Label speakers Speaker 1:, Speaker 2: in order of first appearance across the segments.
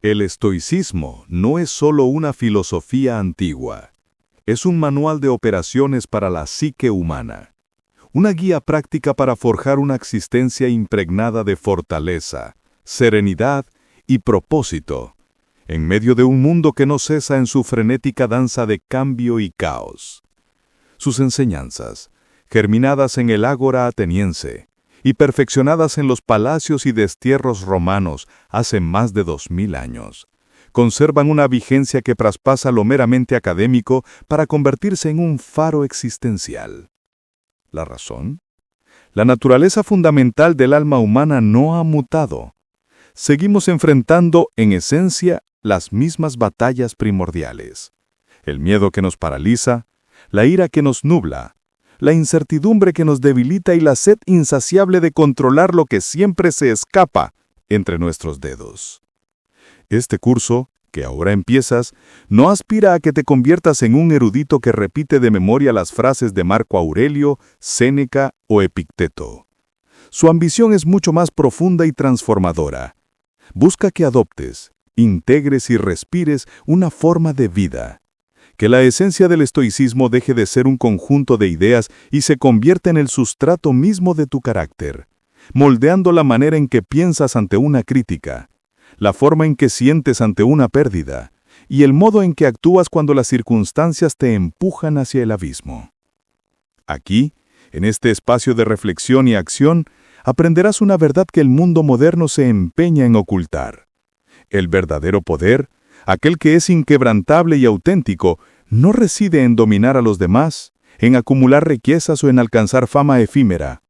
Speaker 1: El estoicismo no es solo una filosofía antigua, es un manual de operaciones para la psique humana, una guía práctica para forjar una existencia impregnada de fortaleza, serenidad y propósito, en medio de un mundo que no cesa en su frenética danza de cambio y caos. Sus enseñanzas, germinadas en el ágora ateniense y perfeccionadas en los palacios y destierros romanos hace más de 2000 años, conservan una vigencia que traspasa lo meramente académico para convertirse en un faro existencial. ¿La razón? La naturaleza fundamental del alma humana no ha mutado. Seguimos enfrentando, en esencia, las mismas batallas primordiales. El miedo que nos paraliza, la ira que nos nubla, la incertidumbre que nos debilita y la sed insaciable de controlar lo que siempre se escapa entre nuestros dedos. Este curso, que ahora empiezas, no aspira a que te conviertas en un erudito que repite de memoria las frases de Marco Aurelio, Séneca o Epicteto. Su ambición es mucho más profunda y transformadora. Busca que adoptes, integres y respires una forma de vida. Que la esencia del estoicismo deje de ser un conjunto de ideas y se convierta en el sustrato mismo de tu carácter, moldeando la manera en que piensas ante una crítica, la forma en que sientes ante una pérdida y el modo en que actúas cuando las circunstancias te empujan hacia el abismo. Aquí, en este espacio de reflexión y acción, aprenderás una verdad que el mundo moderno se empeña en ocultar. El verdadero poder, aquel que es inquebrantable y auténtico, no reside en dominar a los demás, en acumular riquezas o en alcanzar fama efímera.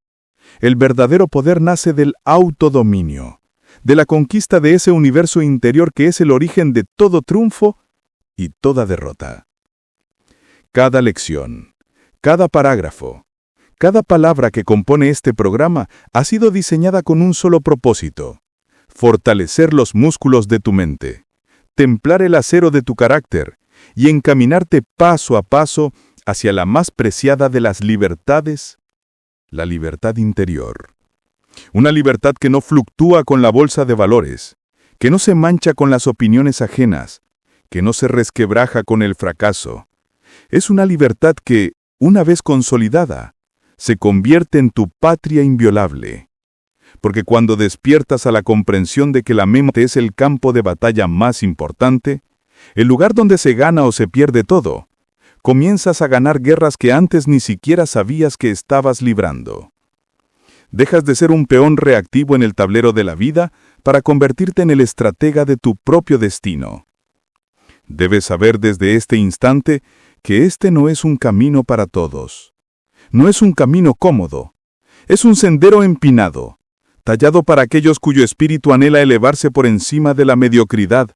Speaker 1: El verdadero poder nace del autodominio, de la conquista de ese universo interior que es el origen de todo triunfo y toda derrota. Cada lección, cada parágrafo, cada palabra que compone este programa ha sido diseñada con un solo propósito: fortalecer los músculos de tu mente, templar el acero de tu carácter y encaminarte paso a paso hacia la más preciada de las libertades, la libertad interior. Una libertad que no fluctúa con la bolsa de valores, que no se mancha con las opiniones ajenas, que no se resquebraja con el fracaso. Es una libertad que, una vez consolidada, se convierte en tu patria inviolable. Porque cuando despiertas a la comprensión de que la mente es el campo de batalla más importante, el lugar donde se gana o se pierde todo, comienzas a ganar guerras que antes ni siquiera sabías que estabas librando. Dejas de ser un peón reactivo en el tablero de la vida para convertirte en el estratega de tu propio destino. Debes saber desde este instante que este no es un camino para todos. No es un camino cómodo. Es un sendero empinado, tallado para aquellos cuyo espíritu anhela elevarse por encima de la mediocridad,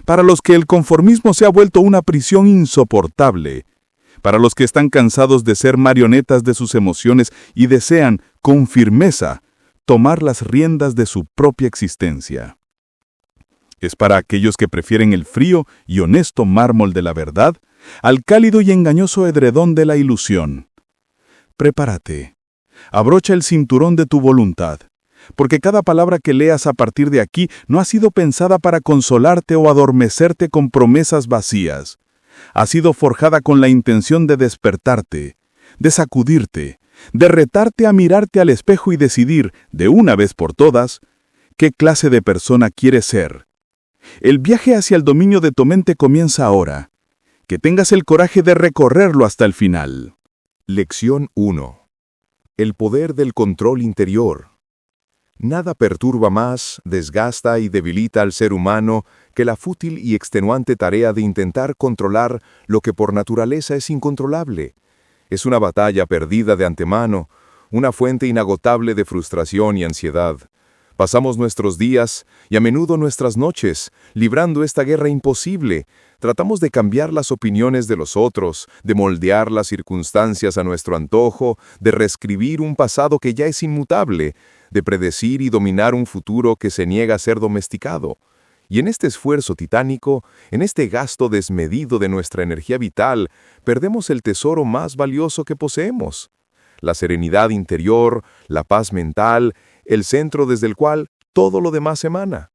Speaker 1: para los que el conformismo se ha vuelto una prisión insoportable, para los que están cansados de ser marionetas de sus emociones y desean, con firmeza, tomar las riendas de su propia existencia. Es para aquellos que prefieren el frío y honesto mármol de la verdad al cálido y engañoso edredón de la ilusión. Prepárate. Abrocha el cinturón de tu voluntad, porque cada palabra que leas a partir de aquí no ha sido pensada para consolarte o adormecerte con promesas vacías. Ha sido forjada con la intención de despertarte, de sacudirte, de retarte a mirarte al espejo y decidir, de una vez por todas, qué clase de persona quieres ser. El viaje hacia el dominio de tu mente comienza ahora. Que tengas el coraje de recorrerlo hasta el final.
Speaker 2: Lección 1. El poder del control interior. Nada perturba más, desgasta y debilita al ser humano que la fútil y extenuante tarea de intentar controlar lo que por naturaleza es incontrolable. Es una batalla perdida de antemano, una fuente inagotable de frustración y ansiedad. Pasamos nuestros días, y a menudo nuestras noches, librando esta guerra imposible. Tratamos de cambiar las opiniones de los otros, de moldear las circunstancias a nuestro antojo, de reescribir un pasado que ya es inmutable, de predecir y dominar un futuro que se niega a ser domesticado. Y en este esfuerzo titánico, en este gasto desmedido de nuestra energía vital, perdemos el tesoro más valioso que poseemos: la serenidad interior, la paz mental, el centro desde el cual todo lo demás emana.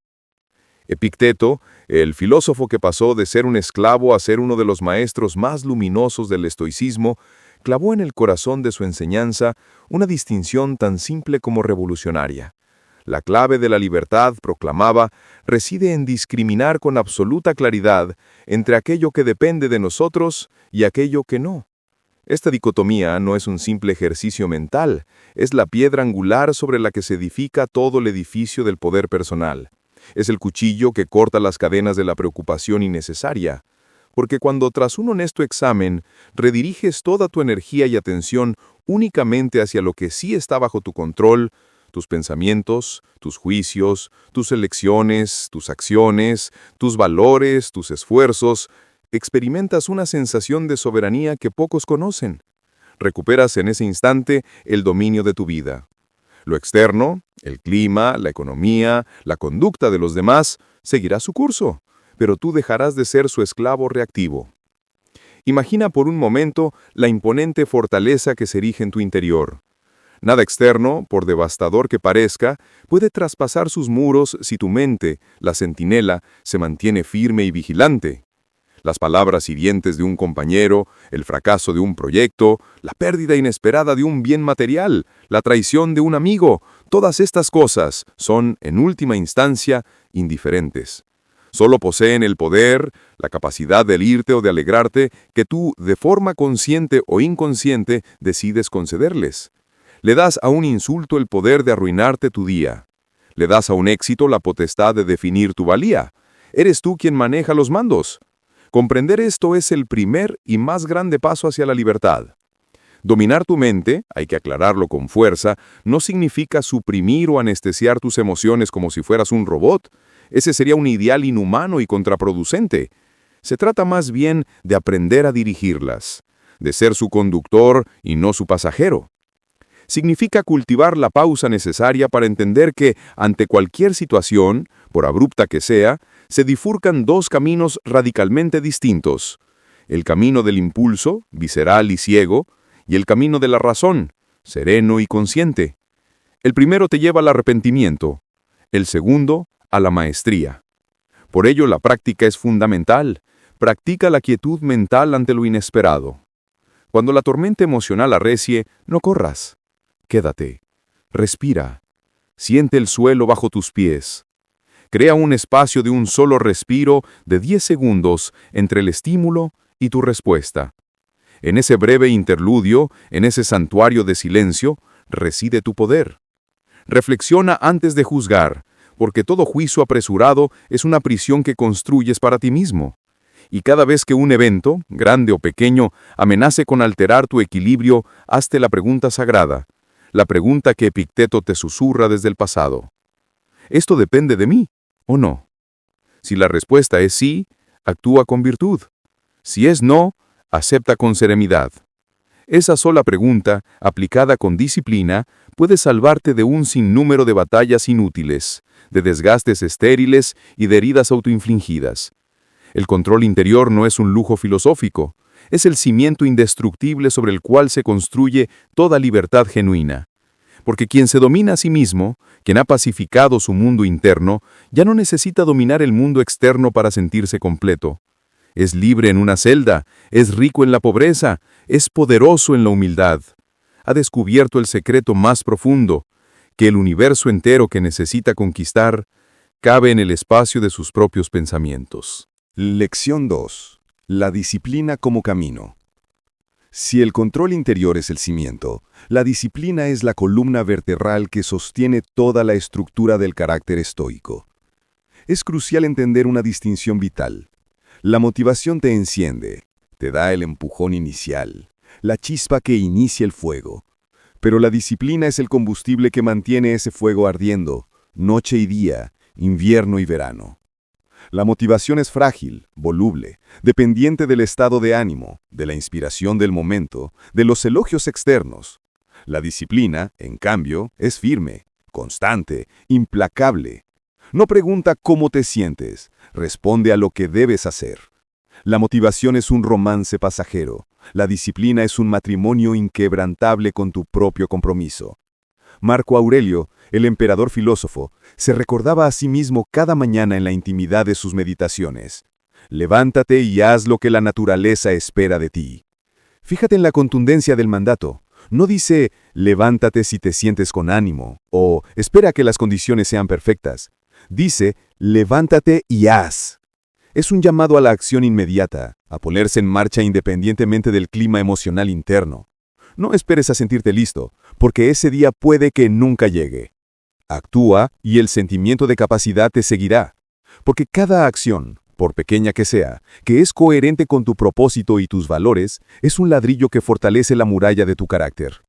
Speaker 2: Epicteto, el filósofo que pasó de ser un esclavo a ser uno de los maestros más luminosos del estoicismo, clavó en el corazón de su enseñanza una distinción tan simple como revolucionaria. La clave de la libertad, proclamaba, reside en discriminar con absoluta claridad entre aquello que depende de nosotros y aquello que no. Esta dicotomía no es un simple ejercicio mental, es la piedra angular sobre la que se edifica todo el edificio del poder personal. Es el cuchillo que corta las cadenas de la preocupación innecesaria. Porque cuando tras un honesto examen rediriges toda tu energía y atención únicamente hacia lo que sí está bajo tu control, tus pensamientos, tus juicios, tus elecciones, tus acciones, tus valores, tus esfuerzos, experimentas una sensación de soberanía que pocos conocen. Recuperas en ese instante el dominio de tu vida. Lo externo, el clima, la economía, la conducta de los demás, seguirá su curso, pero tú dejarás de ser su esclavo reactivo. Imagina por un momento la imponente fortaleza que se erige en tu interior. Nada externo, por devastador que parezca, puede traspasar sus muros si tu mente, la centinela, se mantiene firme y vigilante. Las palabras hirientes de un compañero, el fracaso de un proyecto, la pérdida inesperada de un bien material, la traición de un amigo, todas estas cosas son, en última instancia, indiferentes. Solo poseen el poder, la capacidad de herirte o de alegrarte, que tú, de forma consciente o inconsciente, decides concederles. Le das a un insulto el poder de arruinarte tu día. Le das a un éxito la potestad de definir tu valía. Eres tú quien maneja los mandos. Comprender esto es el primer y más grande paso hacia la libertad. Dominar tu mente, hay que aclararlo con fuerza, no significa suprimir o anestesiar tus emociones como si fueras un robot. Ese sería un ideal inhumano y contraproducente. Se trata más bien de aprender a dirigirlas, de ser su conductor y no su pasajero. Significa cultivar la pausa necesaria para entender que, ante cualquier situación, por abrupta que sea, se bifurcan dos caminos radicalmente distintos: el camino del impulso, visceral y ciego, y el camino de la razón, sereno y consciente. El primero te lleva al arrepentimiento, el segundo, a la maestría. Por ello, la práctica es fundamental. Practica la quietud mental ante lo inesperado. Cuando la tormenta emocional arrecie, no corras. Quédate. Respira. Siente el suelo bajo tus pies. Crea un espacio de un solo respiro de 10 segundos entre el estímulo y tu respuesta. En ese breve interludio, en ese santuario de silencio, reside tu poder. Reflexiona antes de juzgar, porque todo juicio apresurado es una prisión que construyes para ti mismo. Y cada vez que un evento, grande o pequeño, amenace con alterar tu equilibrio, hazte la pregunta sagrada, la pregunta que Epicteto te susurra desde el pasado. ¿Esto depende de mí o no? Si la respuesta es sí, actúa con virtud. Si es no, acepta con serenidad. Esa sola pregunta, aplicada con disciplina, puede salvarte de un sinnúmero de batallas inútiles, de desgastes estériles y de heridas autoinfligidas. El control interior no es un lujo filosófico, es el cimiento indestructible sobre el cual se construye toda libertad genuina. Porque quien se domina a sí mismo, quien ha pacificado su mundo interno, ya no necesita dominar el mundo externo para sentirse completo. Es libre en una celda, es rico en la pobreza, es poderoso en la humildad. Ha descubierto el secreto más profundo, que el universo entero que necesita conquistar cabe en el espacio de sus propios pensamientos.
Speaker 1: Lección 2. La disciplina como camino. Si el control interior es el cimiento, la disciplina es la columna vertebral que sostiene toda la estructura del carácter estoico. Es crucial entender una distinción vital. La motivación te enciende, te da el empujón inicial, la chispa que inicia el fuego. Pero la disciplina es el combustible que mantiene ese fuego ardiendo, noche y día, invierno y verano. La motivación es frágil, voluble, dependiente del estado de ánimo, de la inspiración del momento, de los elogios externos. La disciplina, en cambio, es firme, constante, implacable. No pregunta cómo te sientes, responde a lo que debes hacer. La motivación es un romance pasajero, la disciplina es un matrimonio inquebrantable con tu propio compromiso.
Speaker 2: Marco Aurelio, el emperador filósofo, se recordaba a sí mismo cada mañana en la intimidad de sus meditaciones. Levántate y haz lo que la naturaleza espera de ti. Fíjate en la contundencia del mandato. No dice, levántate si te sientes con ánimo, o espera que las condiciones sean perfectas. Dice, levántate y haz. Es un llamado a la acción inmediata, a ponerse en marcha independientemente del clima emocional interno. No esperes a sentirte listo, porque ese día puede que nunca llegue. Actúa y el sentimiento de capacidad te seguirá, porque cada acción, por pequeña que sea, que es coherente con tu propósito y tus valores, es un ladrillo que fortalece la muralla de tu carácter.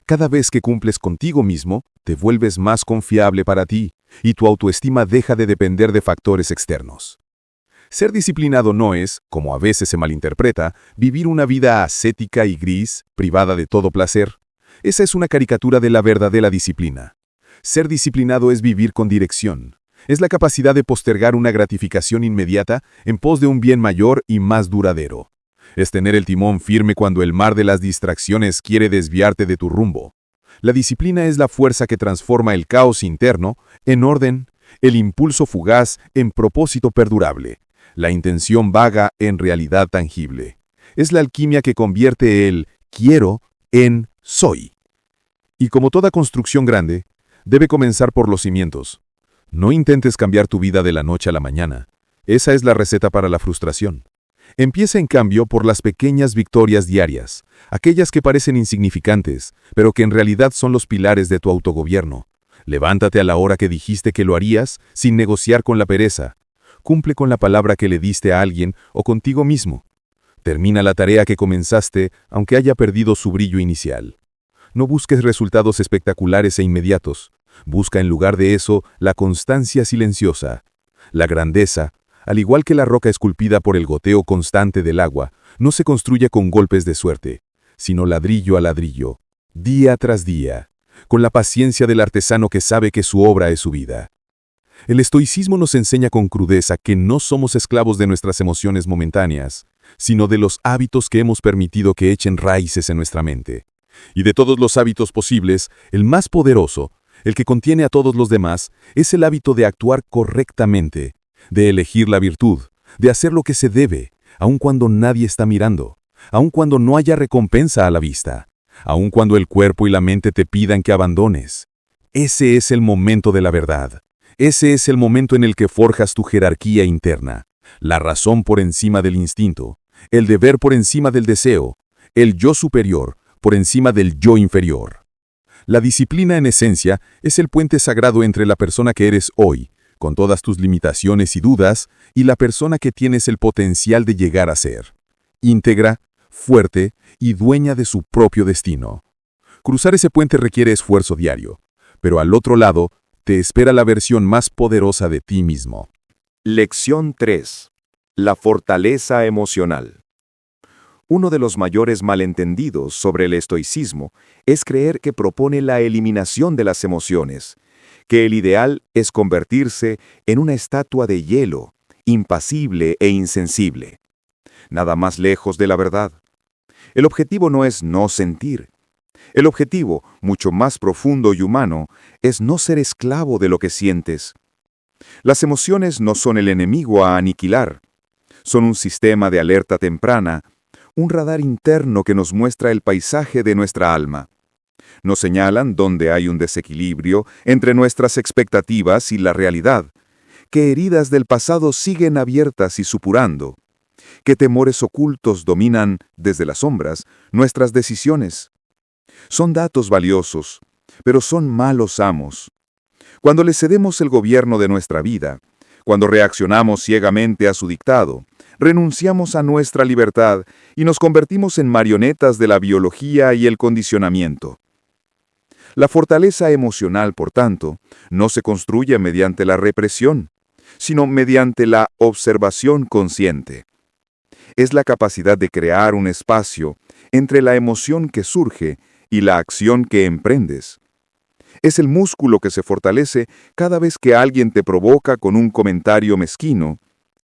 Speaker 2: Cada vez que cumples contigo mismo, te vuelves más confiable para ti, y tu autoestima deja de depender de factores externos. Ser disciplinado no es, como a veces se malinterpreta, vivir una vida ascética y gris, privada de todo placer. Esa es una caricatura de la verdadera disciplina. Ser disciplinado es vivir con dirección. Es la capacidad de postergar una gratificación inmediata en pos de un bien mayor y más duradero. Es tener el timón firme cuando el mar de las distracciones quiere desviarte de tu rumbo. La disciplina es la fuerza que transforma el caos interno en orden, el impulso fugaz en propósito perdurable, la intención vaga en realidad tangible. Es la alquimia que convierte el quiero en soy. Y como toda construcción grande, debe comenzar por los cimientos. No intentes cambiar tu vida de la noche a la mañana. Esa es la receta para la frustración. Empieza en cambio por las pequeñas victorias diarias, aquellas que parecen insignificantes, pero que en realidad son los pilares de tu autogobierno. Levántate a la hora que dijiste que lo harías, sin negociar con la pereza. Cumple con la palabra que le diste a alguien o contigo mismo. Termina la tarea que comenzaste, aunque haya perdido su brillo inicial. No busques resultados espectaculares e inmediatos. Busca en lugar de eso la constancia silenciosa. La grandeza, al igual que la roca esculpida por el goteo constante del agua, no se construye con golpes de suerte, sino ladrillo a ladrillo, día tras día, con la paciencia del artesano que sabe que su obra es su vida. El estoicismo nos enseña con crudeza que no somos esclavos de nuestras emociones momentáneas, sino de los hábitos que hemos permitido que echen raíces en nuestra mente. Y de todos los hábitos posibles, el más poderoso, el que contiene a todos los demás, es el hábito de actuar correctamente, de elegir la virtud, de hacer lo que se debe, aun cuando nadie está mirando, aun cuando no haya recompensa a la vista, aun cuando el cuerpo y la mente te pidan que abandones. Ese es el momento de la verdad. Ese es el momento en el que forjas tu jerarquía interna, la razón por encima del instinto, el deber por encima del deseo, el yo superior por encima del yo inferior. La disciplina en esencia es el puente sagrado entre la persona que eres hoy, con todas tus limitaciones y dudas, y la persona que tienes el potencial de llegar a ser, íntegra, fuerte y dueña de su propio destino. Cruzar ese puente requiere esfuerzo diario, pero al otro lado te espera la versión más poderosa de ti mismo.
Speaker 3: Lección 3. La fortaleza emocional. Uno de los mayores malentendidos sobre el estoicismo es creer que propone la eliminación de las emociones, que el ideal es convertirse en una estatua de hielo, impasible e insensible. Nada más lejos de la verdad. El objetivo no es no sentir. El objetivo, mucho más profundo y humano, es no ser esclavo de lo que sientes. Las emociones no son el enemigo a aniquilar. Son un sistema de alerta temprana, un radar interno que nos muestra el paisaje de nuestra alma. Nos señalan dónde hay un desequilibrio entre nuestras expectativas y la realidad, que heridas del pasado siguen abiertas y supurando, que temores ocultos dominan, desde las sombras, nuestras decisiones. Son datos valiosos, pero son malos amos. Cuando le cedemos el gobierno de nuestra vida, cuando reaccionamos ciegamente a su dictado, renunciamos a nuestra libertad y nos convertimos en marionetas de la biología y el condicionamiento. La fortaleza emocional, por tanto, no se construye mediante la represión, sino mediante la observación consciente. Es la capacidad de crear un espacio entre la emoción que surge y la acción que emprendes. Es el músculo que se fortalece cada vez que alguien te provoca con un comentario mezquino,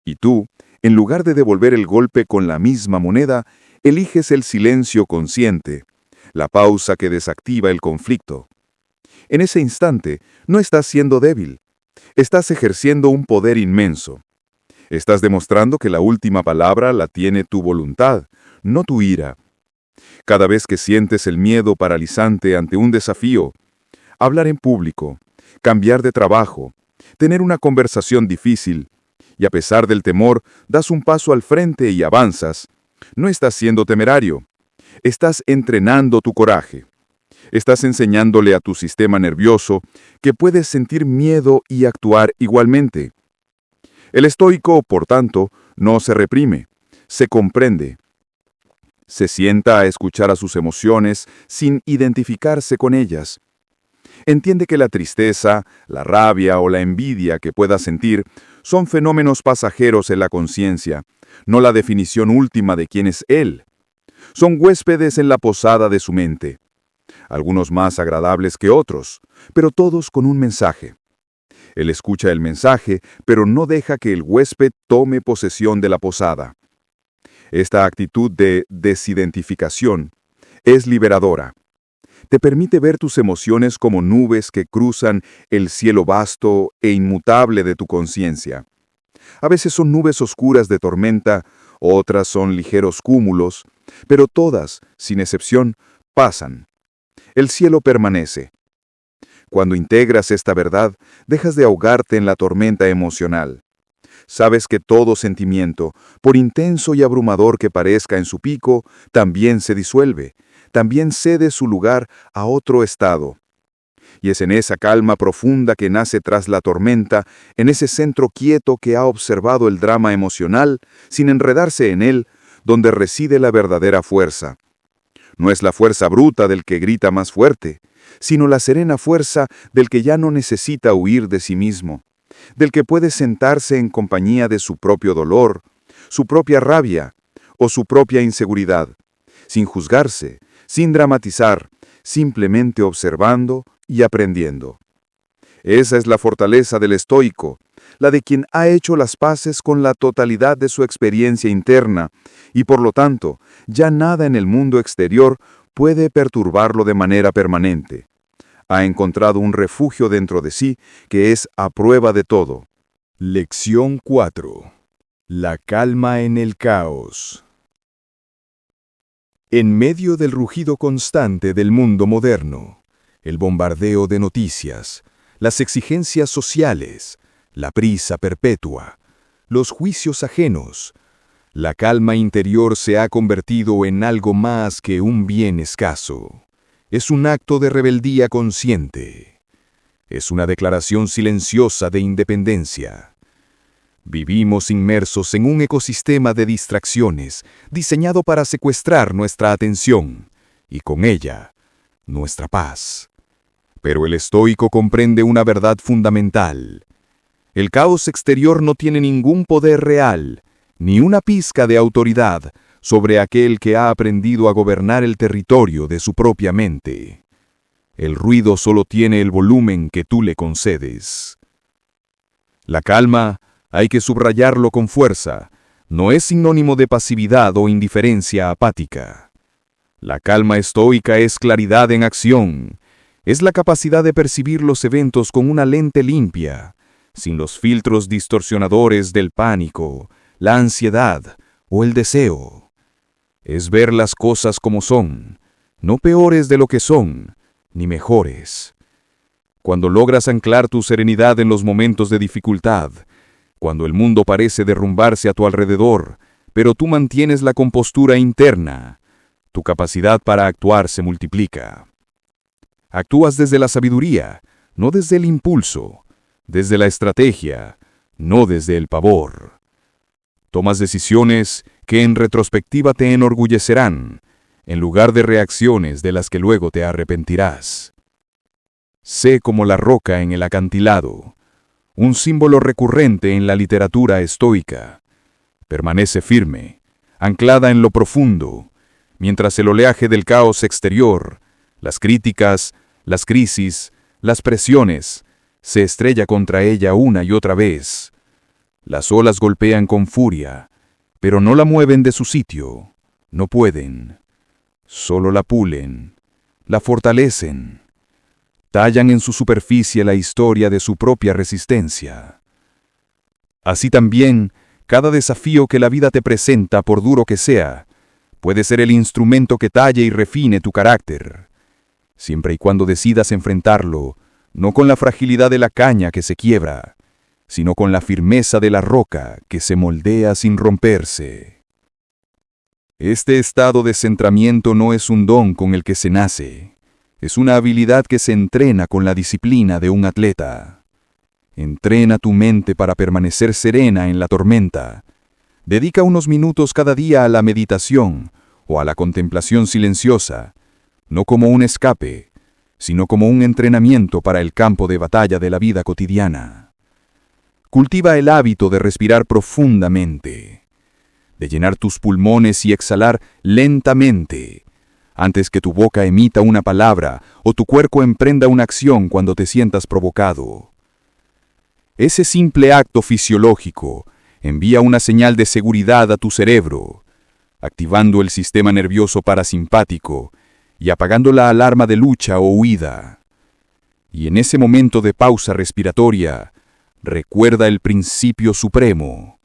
Speaker 3: y tú, en lugar de devolver el golpe con la misma moneda, eliges el silencio consciente, la pausa que desactiva el conflicto.
Speaker 2: En ese instante, no estás siendo débil. Estás ejerciendo un poder inmenso. Estás demostrando que la última palabra la tiene tu voluntad, no tu ira. Cada vez que sientes el miedo paralizante ante un desafío, hablar en público, cambiar de trabajo, tener una conversación difícil, y a pesar del temor, das un paso al frente y avanzas, no estás siendo temerario. Estás entrenando tu coraje. Estás enseñándole a tu sistema nervioso que puedes sentir miedo y actuar igualmente. El estoico, por tanto, no se reprime, se comprende. Se sienta a escuchar a sus emociones sin identificarse con ellas. Entiende que la tristeza, la rabia o la envidia que pueda sentir son fenómenos pasajeros en la conciencia, no la definición última de quién es él. Son huéspedes en la posada de su mente, algunos más agradables que otros, pero todos con un mensaje. Él escucha el mensaje, pero no deja que el huésped tome posesión de la posada. Esta actitud de desidentificación es liberadora. Te permite ver tus emociones como nubes que cruzan el cielo vasto e inmutable de tu conciencia. A veces son nubes oscuras de tormenta, otras son ligeros cúmulos, pero todas, sin excepción, pasan. El cielo permanece. Cuando integras esta verdad, dejas de ahogarte en la tormenta emocional. Sabes que todo sentimiento, por intenso y abrumador que parezca en su pico, también se disuelve, también cede su lugar a otro estado. Y es en esa calma profunda que nace tras la tormenta, en ese centro quieto que ha observado el drama emocional, sin enredarse en él, donde reside la verdadera fuerza. No es la fuerza bruta del que grita más fuerte, sino la serena fuerza del que ya no necesita huir de sí mismo, del que puede sentarse en compañía de su propio dolor, su propia rabia o su propia inseguridad, sin juzgarse, sin dramatizar, simplemente observando y aprendiendo. Esa es la fortaleza del estoico, la de quien ha hecho las paces con la totalidad de su experiencia interna, y por lo tanto, ya nada en el mundo exterior puede perturbarlo de manera permanente. Ha encontrado un refugio dentro de sí que es a prueba de todo.
Speaker 1: Lección 4. La calma en el caos. En medio del rugido constante del mundo moderno, el bombardeo de noticias, las exigencias sociales, la prisa perpetua, los juicios ajenos, la calma interior se ha convertido en algo más que un bien escaso. Es un acto de rebeldía consciente. Es una declaración silenciosa de independencia. Vivimos inmersos en un ecosistema de distracciones diseñado para secuestrar nuestra atención y con ella, nuestra paz. Pero el estoico comprende una verdad fundamental. El caos exterior no tiene ningún poder real, ni una pizca de autoridad sobre aquel que ha aprendido a gobernar el territorio de su propia mente. El ruido solo tiene el volumen que tú le concedes. La calma, hay que subrayarlo con fuerza, no es sinónimo de pasividad o indiferencia apática. La calma estoica es claridad en acción, es la capacidad de percibir los eventos con una lente limpia, sin los filtros distorsionadores del pánico, la ansiedad o el deseo. Es ver las cosas como son, no peores de lo que son, ni mejores. Cuando logras anclar tu serenidad en los momentos de dificultad, cuando el mundo parece derrumbarse a tu alrededor, pero tú mantienes la compostura interna, tu capacidad para actuar se multiplica. Actúas desde la sabiduría, no desde el impulso, desde la estrategia, no desde el pavor. Tomas decisiones que en retrospectiva te enorgullecerán, en lugar de reacciones de las que luego te arrepentirás. Sé como la roca en el acantilado, un símbolo recurrente en la literatura estoica. Permanece firme, anclada en lo profundo, mientras el oleaje del caos exterior, las críticas, las crisis, las presiones, se estrella contra ella una y otra vez. Las olas golpean con furia, pero no la mueven de su sitio, no pueden. Solo la pulen, la fortalecen. tallan en su superficie la historia de su propia resistencia. Así también, cada desafío que la vida te presenta, por duro que sea, puede ser el instrumento que talle y refine tu carácter, siempre y cuando decidas enfrentarlo, no con la fragilidad de la caña que se quiebra, sino con la firmeza de la roca que se moldea sin romperse. Este estado de centramiento no es un don con el que se nace, es una habilidad que se entrena con la disciplina de un atleta. Entrena tu mente para permanecer serena en la tormenta. Dedica unos minutos cada día a la meditación o a la contemplación silenciosa, no como un escape, sino como un entrenamiento para el campo de batalla de la vida cotidiana. Cultiva el hábito de respirar profundamente, de llenar tus pulmones y exhalar lentamente, antes que tu boca emita una palabra o tu cuerpo emprenda una acción cuando te sientas provocado. Ese simple acto fisiológico envía una señal de seguridad a tu cerebro, activando el sistema nervioso parasimpático y apagando la alarma de lucha o huida. Y en ese momento de pausa respiratoria, recuerda el principio supremo.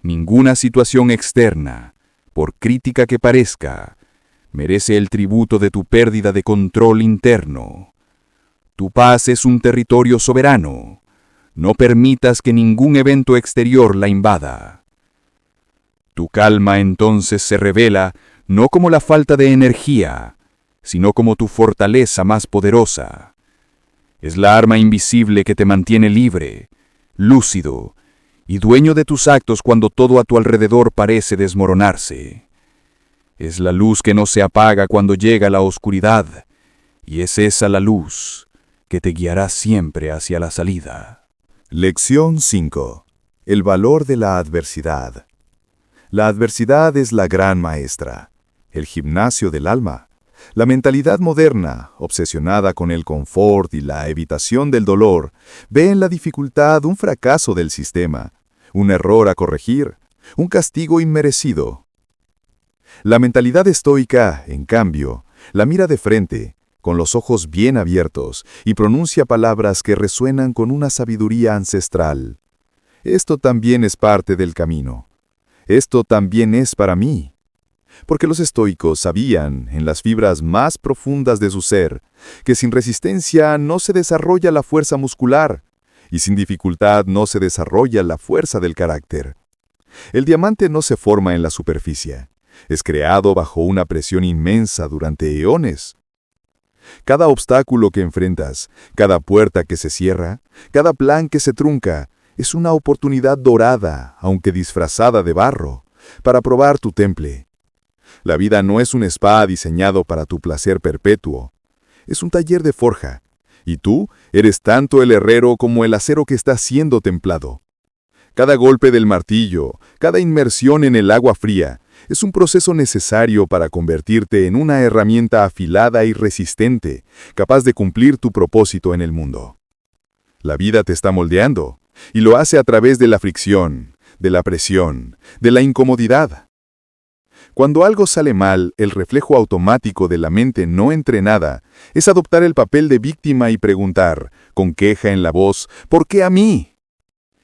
Speaker 1: Ninguna situación externa, por crítica que parezca, merece el tributo de tu pérdida de control interno. Tu paz es un territorio soberano. No permitas que ningún evento exterior la invada. Tu calma entonces se revela no como la falta de energía, sino como tu fortaleza más poderosa. Es la arma invisible que te mantiene libre, lúcido y dueño de tus actos cuando todo a tu alrededor parece desmoronarse. Es la luz que no se apaga cuando llega la oscuridad, y es esa la luz que te guiará siempre hacia la salida.
Speaker 2: Lección 5. El valor de la adversidad. La adversidad es la gran maestra, el gimnasio del alma. La mentalidad moderna, obsesionada con el confort y la evitación del dolor, ve en la dificultad un fracaso del sistema, un error a corregir, un castigo inmerecido. La mentalidad estoica, en cambio, la mira de frente, con los ojos bien abiertos, y pronuncia palabras que resuenan con una sabiduría ancestral. Esto también es parte del camino. Esto también es para mí. Porque los estoicos sabían, en las fibras más profundas de su ser, que sin resistencia no se desarrolla la fuerza muscular, y sin dificultad no se desarrolla la fuerza del carácter. El diamante no se forma en la superficie, es creado bajo una presión inmensa durante eones. Cada obstáculo que enfrentas, cada puerta que se cierra, cada plan que se trunca, es una oportunidad dorada, aunque disfrazada de barro, para probar tu temple. La vida no es un spa diseñado para tu placer perpetuo. Es un taller de forja, y tú eres tanto el herrero como el acero que está siendo templado. Cada golpe del martillo, cada inmersión en el agua fría, es un proceso necesario para convertirte en una herramienta afilada y resistente, capaz de cumplir tu propósito en el mundo. La vida te está moldeando, y lo hace a través de la fricción, de la presión, de la incomodidad. Cuando algo sale mal, el reflejo automático de la mente no entrenada es adoptar el papel de víctima y preguntar, con queja en la voz, ¿por qué a mí?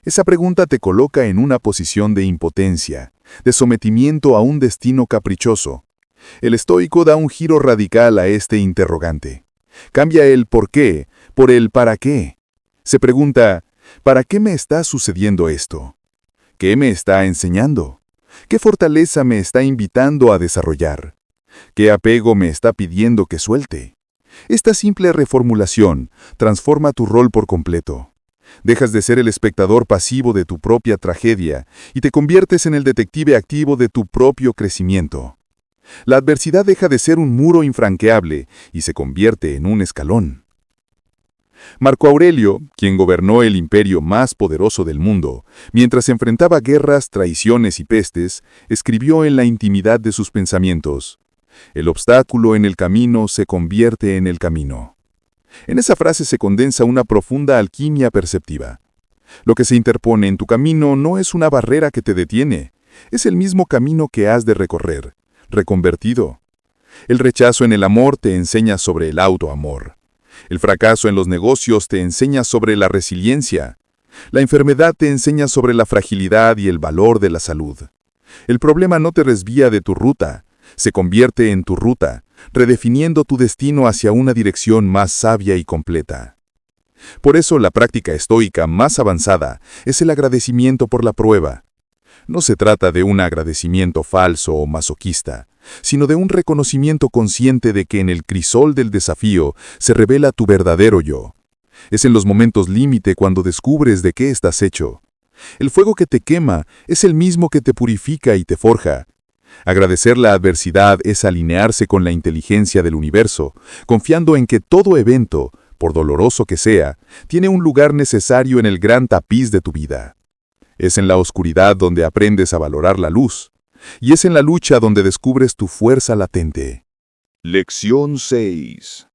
Speaker 2: Esa pregunta te coloca en una posición de impotencia, de sometimiento a un destino caprichoso. El estoico da un giro radical a este interrogante. Cambia el por qué por el para qué. Se pregunta, ¿para qué me está sucediendo esto? ¿Qué me está enseñando? ¿Qué fortaleza me está invitando a desarrollar? ¿Qué apego me está pidiendo que suelte? Esta simple reformulación transforma tu rol por completo. Dejas de ser el espectador pasivo de tu propia tragedia y te conviertes en el detective activo de tu propio crecimiento. La adversidad deja de ser un muro infranqueable y se convierte en un escalón. Marco Aurelio, quien gobernó el imperio más poderoso del mundo, mientras enfrentaba guerras, traiciones y pestes, escribió en la intimidad de sus pensamientos: «El obstáculo en el camino se convierte en el camino». En esa frase se condensa una profunda alquimia perceptiva. Lo que se interpone en tu camino no es una barrera que te detiene, es el mismo camino que has de recorrer, reconvertido. El rechazo en el amor te enseña sobre el autoamor.
Speaker 1: El fracaso en los negocios te enseña sobre la resiliencia. La enfermedad te enseña sobre la fragilidad y el valor de la salud. El problema no te desvía de tu ruta, se convierte en tu ruta, redefiniendo tu destino hacia una dirección más sabia y completa. Por eso la práctica estoica más avanzada es el agradecimiento por la prueba. No se trata de un agradecimiento falso o masoquista, sino de un reconocimiento consciente de que en el crisol del desafío se revela tu verdadero yo. Es en los momentos límite cuando descubres de qué estás hecho. El fuego que te quema es el mismo que te purifica y te forja. Agradecer la adversidad es alinearse con la inteligencia del universo, confiando en que todo evento, por doloroso que sea, tiene un lugar necesario en el gran tapiz de tu vida. Es en la oscuridad donde aprendes a valorar la luz, y es en la lucha donde descubres tu fuerza latente.
Speaker 2: Lección 6.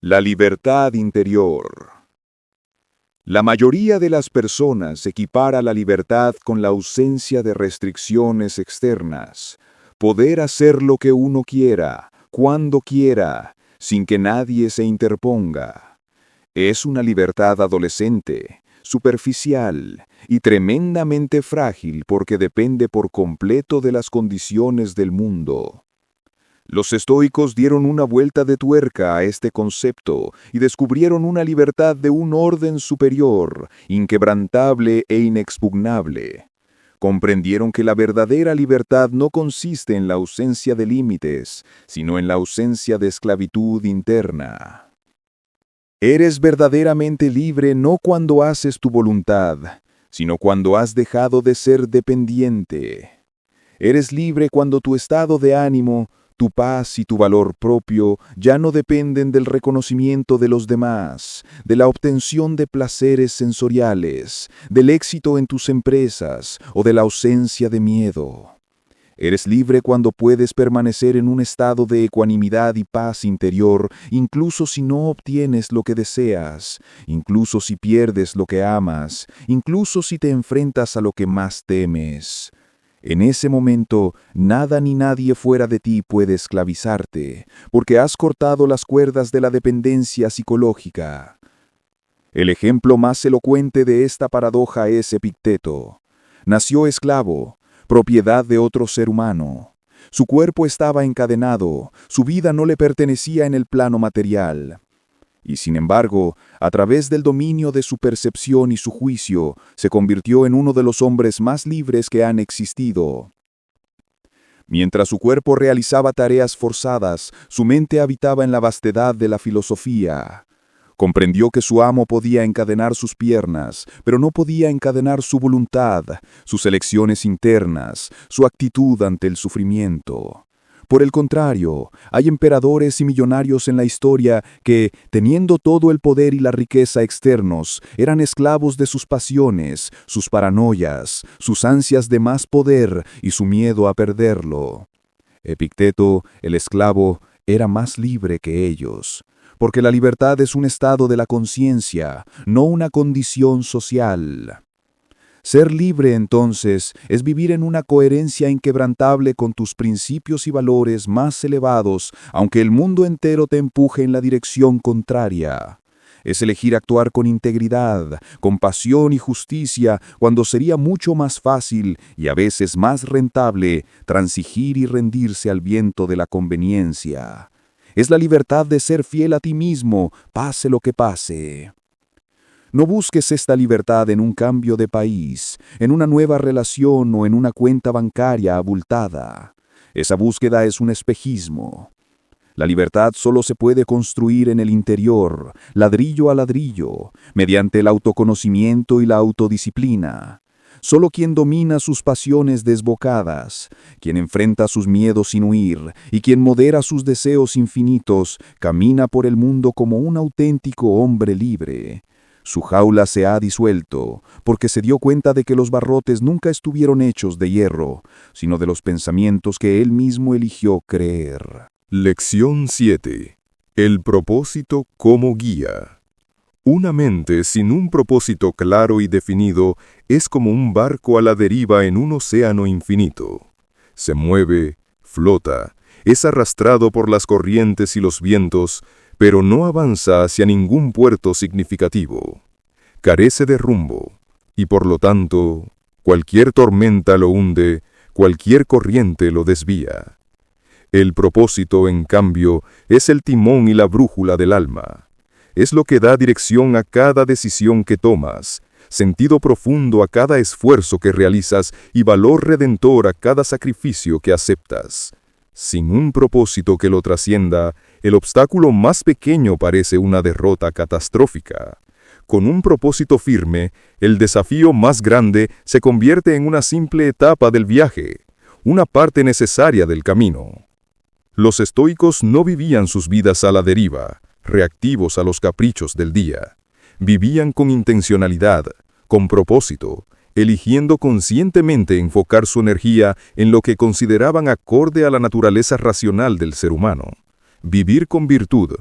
Speaker 2: La libertad interior. La mayoría de las personas equipara la libertad con la ausencia de restricciones externas, poder hacer lo que uno quiera, cuando quiera, sin que nadie se interponga. Es una libertad adolescente, superficial y tremendamente frágil porque depende por completo de las condiciones del mundo. Los estoicos dieron una vuelta de tuerca a este concepto y descubrieron una libertad de un orden superior, inquebrantable e inexpugnable. Comprendieron que la verdadera libertad no consiste en la ausencia de límites, sino en la ausencia de esclavitud interna. Eres verdaderamente libre no cuando haces tu voluntad, sino cuando has dejado de ser dependiente. Eres libre cuando tu estado de ánimo, tu paz y tu valor propio ya no dependen del reconocimiento de los demás, de la obtención de placeres sensoriales, del éxito en tus empresas o de la ausencia de miedo. Eres libre cuando puedes permanecer en un estado de ecuanimidad y paz interior, incluso si no obtienes lo que deseas, incluso si pierdes lo que amas, incluso si te enfrentas a lo que más temes. En ese momento, nada ni nadie fuera de ti puede esclavizarte, porque has cortado las cuerdas de la dependencia psicológica. El ejemplo más elocuente de esta paradoja es Epicteto. Nació esclavo, propiedad de otro ser humano. Su cuerpo estaba encadenado, su vida no le pertenecía en el plano material. Y sin embargo, a través del dominio de su percepción y su juicio, se convirtió en uno de los hombres más libres que han existido. Mientras su cuerpo realizaba tareas forzadas, su mente habitaba en la vastedad de la filosofía. Comprendió que su amo podía encadenar sus piernas, pero no podía encadenar su voluntad, sus elecciones internas, su actitud ante el sufrimiento. Por el contrario, hay emperadores y millonarios en la historia que, teniendo todo el poder y la riqueza externos, eran esclavos de sus pasiones, sus paranoias, sus ansias de más poder y su miedo a perderlo. Epicteto, el esclavo, era más libre que ellos, porque la libertad es un estado de la conciencia, no una condición social. Ser libre, entonces, es vivir en una coherencia inquebrantable con tus principios y valores más elevados, aunque el mundo entero te empuje en la dirección contraria. Es elegir actuar con integridad, compasión y justicia, cuando sería mucho más fácil, y a veces más rentable, transigir y rendirse al viento de la conveniencia. Es la libertad de ser fiel a ti mismo, pase lo que pase. No busques esta libertad en un cambio de país, en una nueva relación o en una cuenta bancaria abultada. Esa búsqueda es un espejismo. La libertad solo se puede construir en el interior, ladrillo a ladrillo, mediante el autoconocimiento y la autodisciplina. Solo quien domina sus pasiones desbocadas, quien enfrenta sus miedos sin huir y quien modera sus deseos infinitos, camina por el mundo como un auténtico hombre libre. Su jaula se ha disuelto, porque se dio cuenta de que los barrotes nunca estuvieron hechos de hierro, sino de los pensamientos que él mismo eligió creer.
Speaker 1: Lección 7. El propósito como guía. Una mente sin un propósito claro y definido es como un barco a la deriva en un océano infinito. Se mueve, flota, es arrastrado por las corrientes y los vientos,
Speaker 2: pero no avanza hacia ningún puerto significativo. Carece de rumbo, y por lo tanto, cualquier tormenta lo hunde, cualquier corriente lo desvía. El propósito, en cambio, es el timón y la brújula del alma. Es lo que da dirección a cada decisión que tomas, sentido profundo a cada esfuerzo que realizas y valor redentor a cada sacrificio que aceptas. Sin un propósito que lo trascienda, el obstáculo más pequeño parece una derrota catastrófica. Con un propósito firme, el desafío más grande se convierte en una simple etapa del viaje, una parte necesaria del camino. Los estoicos no vivían sus vidas a la deriva, reactivos a los caprichos del día. Vivían con intencionalidad, con propósito, eligiendo conscientemente enfocar su energía en lo que consideraban acorde a la naturaleza racional del ser humano. Vivir con virtud.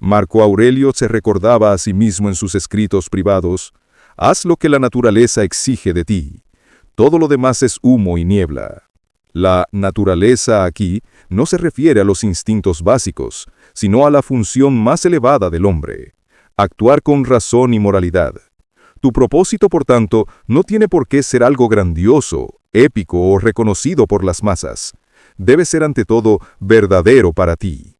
Speaker 2: Marco Aurelio se recordaba a sí mismo en sus escritos privados: «Haz lo que la naturaleza exige de ti. Todo lo demás es humo y niebla». La naturaleza aquí no se refiere a los instintos básicos, sino a la función más elevada del hombre: actuar con razón y moralidad. Tu propósito, por tanto, no tiene por qué ser algo grandioso, épico o reconocido por las masas. Debe ser ante todo verdadero para ti.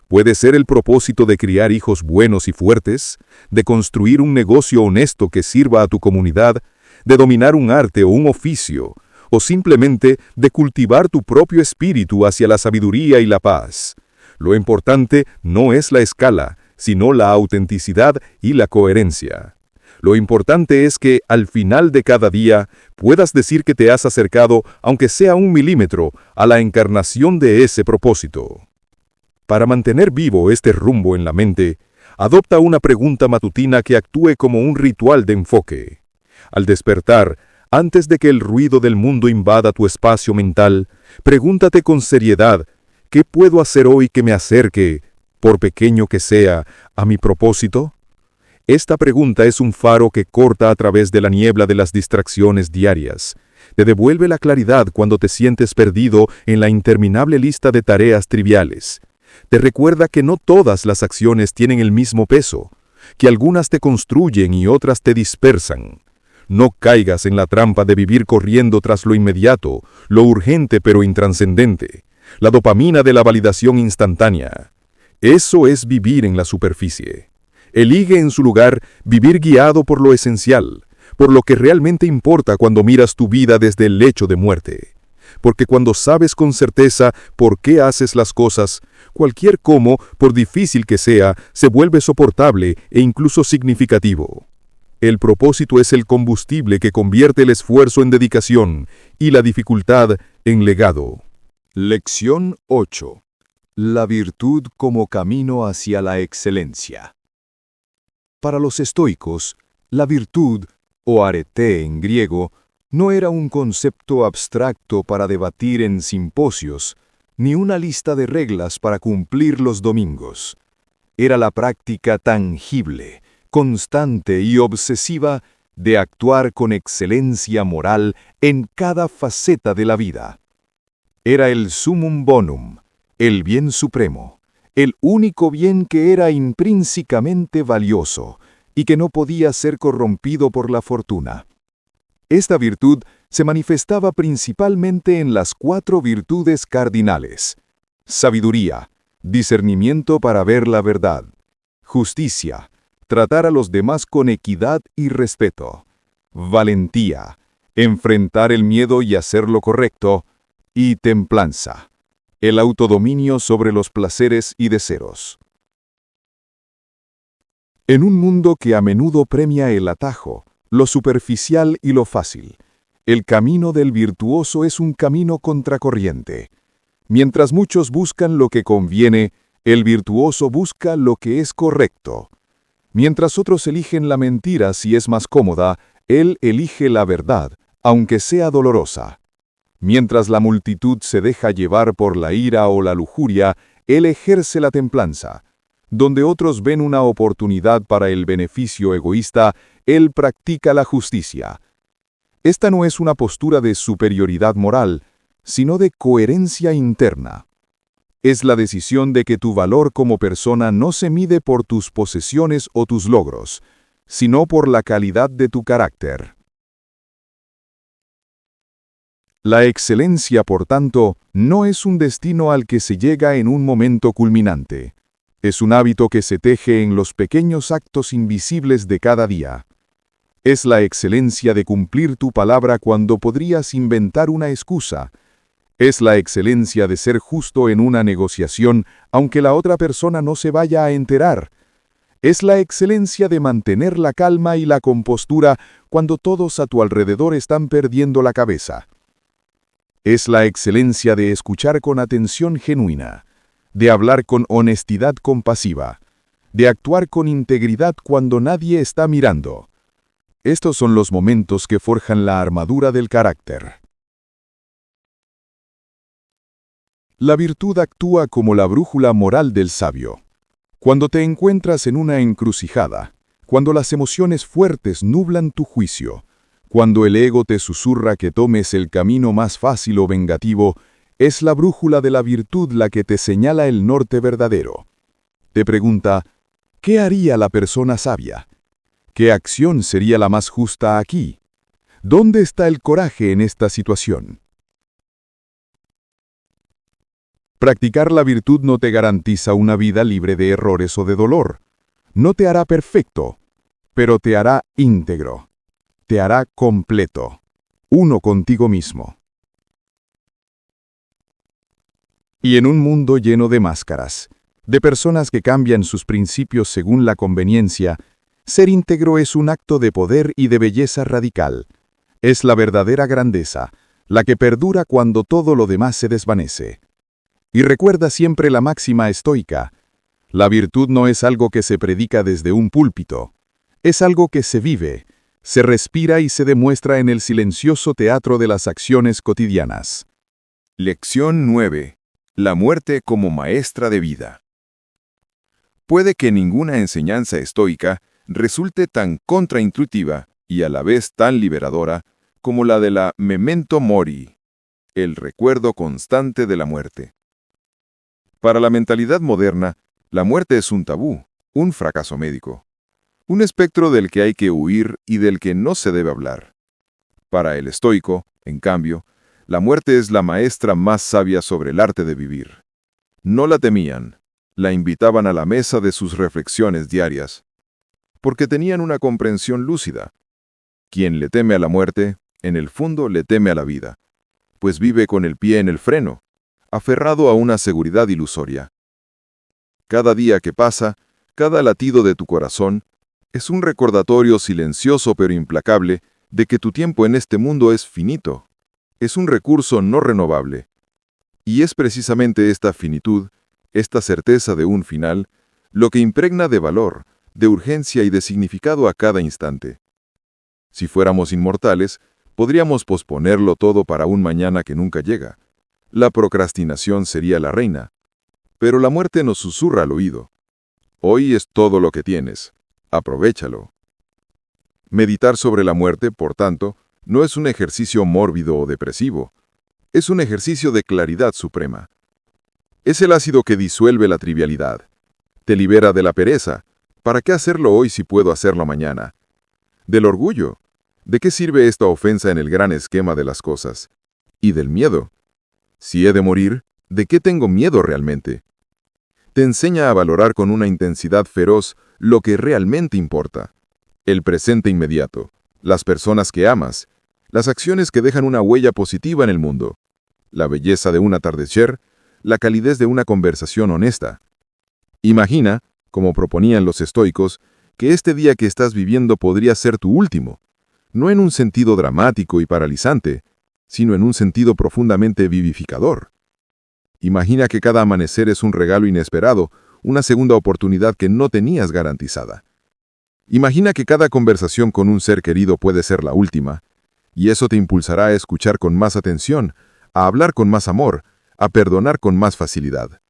Speaker 2: Puede ser el propósito de criar hijos buenos y fuertes, de construir un negocio honesto que sirva a tu comunidad, de dominar un arte o un oficio, o simplemente de cultivar tu propio espíritu hacia la sabiduría y la paz. Lo importante no es la escala, sino la autenticidad y la coherencia. Lo importante es que, al final de cada día, puedas decir que te has acercado, aunque sea 1 milímetro, a la encarnación de ese propósito. Para mantener vivo este rumbo en la mente, adopta una pregunta matutina que actúe como un ritual de enfoque. Al despertar, antes de que el ruido del mundo invada tu espacio mental, pregúntate con seriedad: ¿qué puedo hacer hoy que me acerque, por pequeño que sea, a mi propósito? Esta pregunta es un faro que corta a través de la niebla de las distracciones diarias. Te devuelve la claridad cuando te sientes perdido en la interminable lista de tareas triviales. Te recuerda que no todas las acciones tienen el mismo peso, que algunas te construyen y otras te dispersan. No caigas en la trampa de vivir corriendo tras lo inmediato, lo urgente pero intranscendente, la dopamina de la validación instantánea. Eso es vivir en la superficie. Elige en su lugar vivir guiado por lo esencial, por lo que realmente importa cuando miras tu vida desde el lecho de muerte. Porque cuando sabes con certeza por qué haces las cosas, cualquier cómo, por difícil que sea, se vuelve soportable e incluso significativo. El propósito es el combustible que convierte el esfuerzo en dedicación y la dificultad en legado.
Speaker 1: Lección 8. La virtud como camino hacia la excelencia. Para los estoicos, la virtud, o arete en griego, no era un concepto abstracto para debatir en simposios, ni una lista de reglas para cumplir los domingos. Era la práctica tangible, constante y obsesiva de actuar con excelencia moral en cada faceta de la vida. Era el summum bonum, el bien supremo, el único bien que era intrínsecamente valioso y que no podía ser corrompido por la fortuna. Esta virtud se manifestaba principalmente en las 4 virtudes cardinales: sabiduría, discernimiento para ver la verdad; justicia, tratar a los demás con equidad y respeto; valentía, enfrentar el miedo y hacer lo correcto; y templanza, el autodominio sobre los placeres y deseos. En un mundo que a menudo premia el atajo, lo superficial y lo fácil, el camino del virtuoso es un camino contracorriente. Mientras muchos buscan lo que conviene, el virtuoso busca lo que es correcto. Mientras otros eligen la mentira si es más cómoda, él elige la verdad, aunque sea dolorosa. Mientras la multitud se deja llevar por la ira o la lujuria, él ejerce la templanza. Donde otros ven una oportunidad para el beneficio egoísta, él practica la justicia. Esta no es una postura de superioridad moral, sino de coherencia interna. Es la decisión de que tu valor como persona no se mide por tus posesiones o tus logros, sino por la calidad de tu carácter. La excelencia, por tanto, no es un destino al que se llega en un momento culminante. Es un hábito que se teje en los pequeños actos invisibles de cada día. Es la excelencia de cumplir tu palabra cuando podrías inventar una excusa. Es la excelencia de ser justo en una negociación, aunque la otra persona no se vaya a enterar. Es la excelencia de mantener la calma y la compostura cuando todos a tu alrededor están perdiendo la cabeza. Es la excelencia de escuchar con atención genuina, de hablar con honestidad compasiva, de actuar con integridad cuando nadie está mirando. Estos son los momentos que forjan la armadura del carácter. La virtud actúa como la brújula moral del sabio. Cuando te encuentras en una encrucijada, cuando las emociones fuertes nublan tu juicio, cuando el ego te susurra que tomes el camino más fácil o vengativo, es la brújula de la virtud la que te señala el norte verdadero. Te pregunta, ¿qué haría la persona sabia? ¿Qué acción sería la más justa aquí? ¿Dónde está el coraje en esta situación? Practicar la virtud no te garantiza una vida libre de errores o de dolor. No te hará perfecto, pero te hará íntegro. Te hará completo, uno contigo mismo. Y en un mundo lleno de máscaras, de personas que cambian sus principios según la conveniencia, ser íntegro es un acto de poder y de belleza radical. Es la verdadera grandeza, la que perdura cuando todo lo demás se desvanece. Y recuerda siempre la máxima estoica: la virtud no es algo que se predica desde un púlpito, es algo que se vive, se respira y se demuestra en el silencioso teatro de las acciones cotidianas.
Speaker 2: Lección 9. La muerte como maestra de vida. Puede que ninguna enseñanza estoica resulte tan contraintuitiva y a la vez tan liberadora como la de la memento mori, el recuerdo constante de la muerte. Para la mentalidad moderna, la muerte es un tabú, un fracaso médico, un espectro del que hay que huir y del que no se debe hablar. Para el estoico, en cambio, la muerte es la maestra más sabia sobre el arte de vivir. No la temían, la invitaban a la mesa de sus reflexiones diarias, porque tenían una comprensión lúcida. Quien le teme a la muerte, en el fondo le teme a la vida, pues vive con el pie en el freno, aferrado a una seguridad ilusoria. Cada día que pasa, cada latido de tu corazón, es un recordatorio silencioso pero implacable de que tu tiempo en este mundo es finito, es un recurso no renovable. Y es precisamente esta finitud, esta certeza de un final, lo que impregna de valor, de urgencia y de significado a cada instante. Si fuéramos inmortales, podríamos posponerlo todo para un mañana que nunca llega. La procrastinación sería la reina. Pero la muerte nos susurra al oído: hoy es todo lo que tienes, aprovéchalo. Meditar sobre la muerte, por tanto, no es un ejercicio mórbido o depresivo, es un ejercicio de claridad suprema. Es el ácido que disuelve la trivialidad, te libera de la pereza. ¿Para qué hacerlo hoy si puedo hacerlo mañana? Del orgullo. ¿De qué sirve esta ofensa en el gran esquema de las cosas? Y del miedo. Si he de morir, ¿de qué tengo miedo realmente? Te enseña a valorar con una intensidad feroz lo que realmente importa: el presente inmediato, las personas que amas, las acciones que dejan una huella positiva en el mundo, la belleza de un atardecer, la calidez de una conversación honesta. Imagina, como proponían los estoicos, que este día que estás viviendo podría ser tu último, no en un sentido dramático y paralizante, sino en un sentido profundamente vivificador. Imagina que cada amanecer es un regalo inesperado, una segunda oportunidad que no tenías garantizada. Imagina que cada conversación con un ser querido puede ser la última, y eso te impulsará a escuchar con más atención, a hablar con más amor, a perdonar con más facilidad.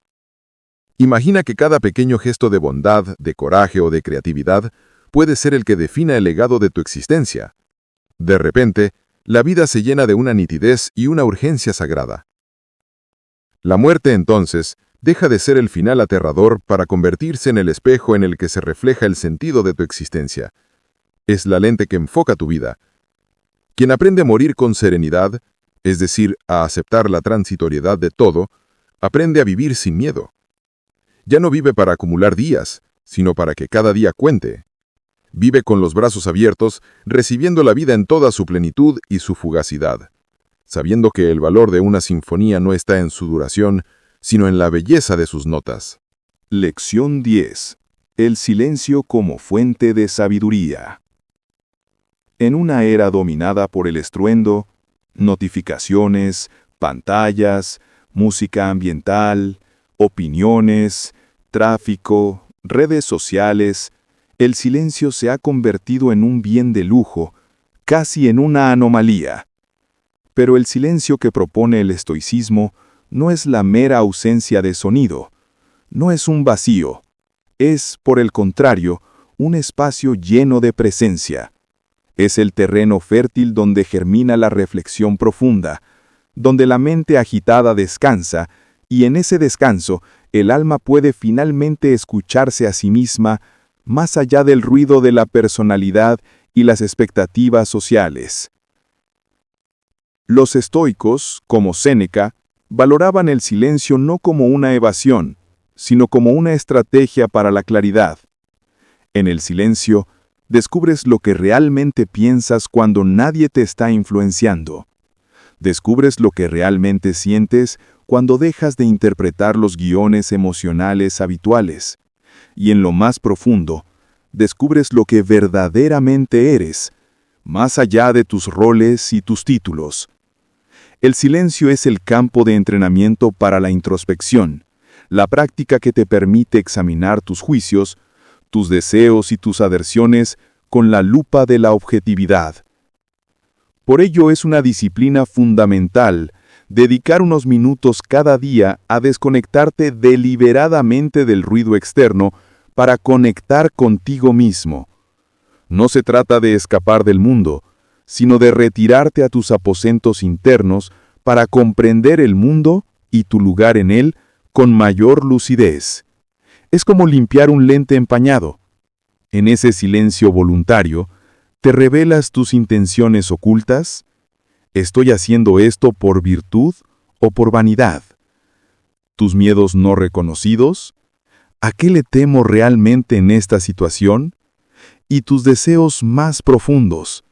Speaker 2: Imagina que cada pequeño gesto de bondad, de coraje o de creatividad puede ser el que defina el legado de tu existencia. De repente, la vida se llena de una nitidez y una urgencia sagrada. La muerte, entonces, deja de ser el final aterrador para convertirse en el espejo en el que se refleja el sentido de tu existencia. Es la lente que enfoca tu vida. Quien aprende a morir con serenidad, es decir, a aceptar la transitoriedad de todo, aprende a vivir sin miedo. Ya no vive para acumular días, sino para que cada día cuente. Vive con los brazos abiertos, recibiendo la vida en toda su plenitud y su fugacidad, sabiendo que el valor de una sinfonía no está en su duración, sino en la belleza de sus notas.
Speaker 1: Lección 10. El silencio como fuente de sabiduría. En una era dominada por el estruendo, notificaciones, pantallas, música ambiental, opiniones, tráfico, redes sociales, el silencio se ha convertido en un bien de lujo, casi en una anomalía. Pero el silencio que propone el estoicismo no es la mera ausencia de sonido, no es un vacío, es, por el contrario, un espacio lleno de presencia. Es el terreno fértil donde germina la reflexión profunda, donde la mente agitada descansa, y en ese descanso el alma puede finalmente escucharse a sí misma más allá del ruido de la personalidad y las expectativas sociales. Los estoicos, como Séneca, valoraban el silencio no como una evasión, sino como una estrategia para la claridad. En el silencio, descubres lo que realmente piensas cuando nadie te está influenciando. Descubres lo que realmente sientes cuando dejas de interpretar los guiones emocionales habituales. Y en lo más profundo, descubres lo que verdaderamente eres, más allá de tus roles y tus títulos. El silencio es el campo de entrenamiento para la introspección, la práctica que te permite examinar tus juicios, tus deseos y tus aversiones con la lupa de la objetividad. Por ello es una disciplina fundamental dedicar unos minutos cada día a desconectarte deliberadamente del ruido externo para conectar contigo mismo. No se trata de escapar del mundo, sino de retirarte a tus aposentos internos para comprender el mundo y tu lugar en él con mayor lucidez. Es como limpiar un lente empañado. En ese silencio voluntario, ¿te revelas tus intenciones ocultas? ¿Estoy haciendo esto por virtud o por vanidad? ¿Tus miedos no reconocidos? ¿A qué le temo realmente en esta situación? ¿Y tus deseos más profundos?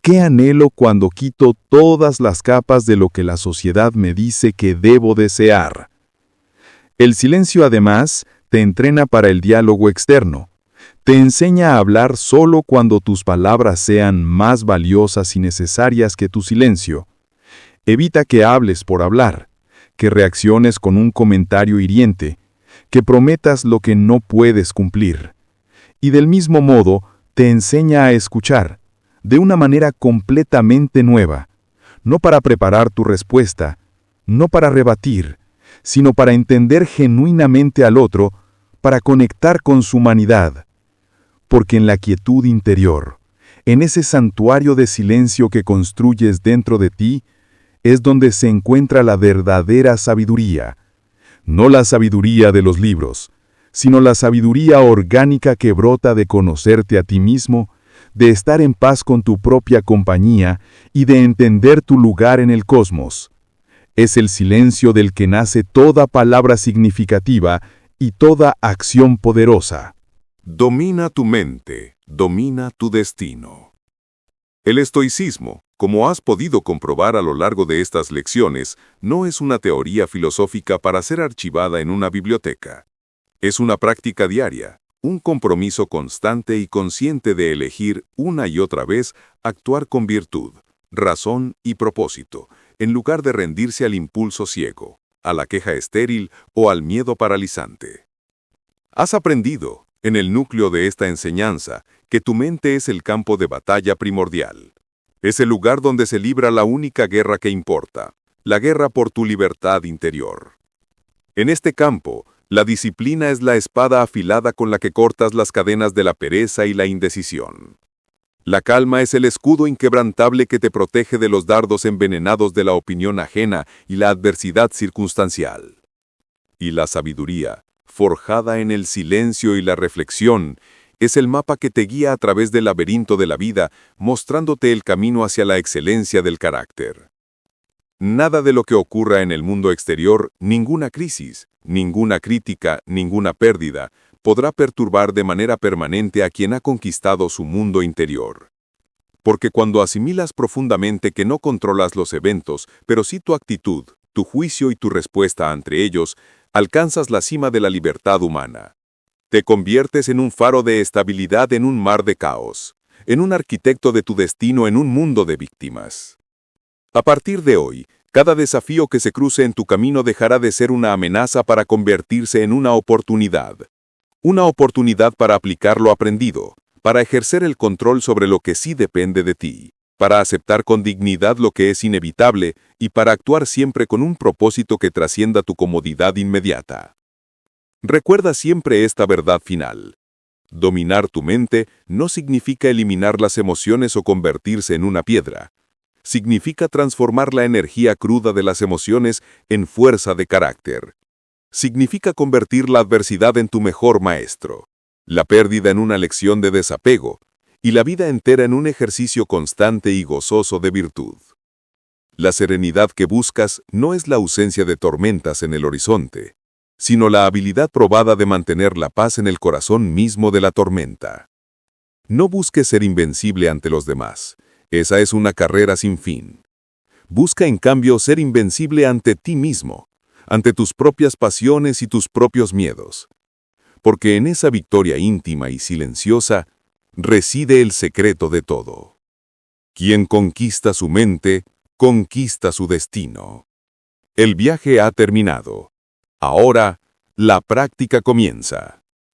Speaker 1: ¿Qué anhelo cuando quito todas las capas de lo que la sociedad me dice que debo desear? El silencio, además, te entrena para el diálogo externo. Te enseña a hablar solo cuando tus palabras sean más valiosas y necesarias que tu silencio. Evita que hables por hablar, que reacciones con un comentario hiriente, que prometas lo que no puedes cumplir. Y del mismo modo, te enseña a escuchar, de una manera completamente nueva, no para preparar tu respuesta, no para rebatir, sino para entender genuinamente al otro, para conectar con su humanidad. Porque en la quietud interior, en ese santuario de silencio que construyes dentro de ti, es donde se encuentra la verdadera sabiduría. No la sabiduría de los libros, sino la sabiduría orgánica que brota de conocerte a ti mismo, de estar en paz con tu propia compañía y de entender tu lugar en el cosmos. Es el silencio del que nace toda palabra significativa y toda acción poderosa.
Speaker 4: Domina tu mente, domina tu destino. El estoicismo, como has podido comprobar a lo largo de estas lecciones, no es una teoría filosófica para ser archivada en una biblioteca. Es una práctica diaria, un compromiso constante y consciente de elegir una y otra vez actuar con virtud, razón y propósito, en lugar de rendirse al impulso ciego, a la queja estéril o al miedo paralizante. Has aprendido, en el núcleo de esta enseñanza, que tu mente es el campo de batalla primordial. Es el lugar donde se libra la única guerra que importa, la guerra por tu libertad interior. En este campo, la disciplina es la espada afilada con la que cortas las cadenas de la pereza y la indecisión. La calma es el escudo inquebrantable que te protege de los dardos envenenados de la opinión ajena y la adversidad circunstancial. Y la sabiduría, forjada en el silencio y la reflexión, es el mapa que te guía a través del laberinto de la vida, mostrándote el camino hacia la excelencia del carácter. Nada de lo que ocurra en el mundo exterior, ninguna crisis, ninguna crítica, ninguna pérdida, podrá perturbar de manera permanente a quien ha conquistado su mundo interior. Porque cuando asimilas profundamente que no controlas los eventos, pero sí tu actitud, tu juicio y tu respuesta ante ellos, alcanzas la cima de la libertad humana. Te conviertes en un faro de estabilidad en un mar de caos, en un arquitecto de tu destino en un mundo de víctimas. A partir de hoy, cada desafío que se cruce en tu camino dejará de ser una amenaza para convertirse en una oportunidad. Una oportunidad para aplicar lo aprendido, para ejercer el control sobre lo que sí depende de ti, para aceptar con dignidad lo que es inevitable y para actuar siempre con un propósito que trascienda tu comodidad inmediata. Recuerda siempre esta verdad final. Dominar tu mente no significa eliminar las emociones o convertirse en una piedra. Significa transformar la energía cruda de las emociones en fuerza de carácter. Significa convertir la adversidad en tu mejor maestro, la pérdida en una lección de desapego y la vida entera en un ejercicio constante y gozoso de virtud. La serenidad que buscas no es la ausencia de tormentas en el horizonte, sino la habilidad probada de mantener la paz en el corazón mismo de la tormenta. No busques ser invencible ante los demás. Esa es una carrera sin fin. Busca en cambio ser invencible ante ti mismo, ante tus propias pasiones y tus propios miedos. Porque en esa victoria íntima y silenciosa reside el secreto de todo. Quien conquista su mente, conquista su destino. El viaje ha terminado. Ahora, la práctica comienza.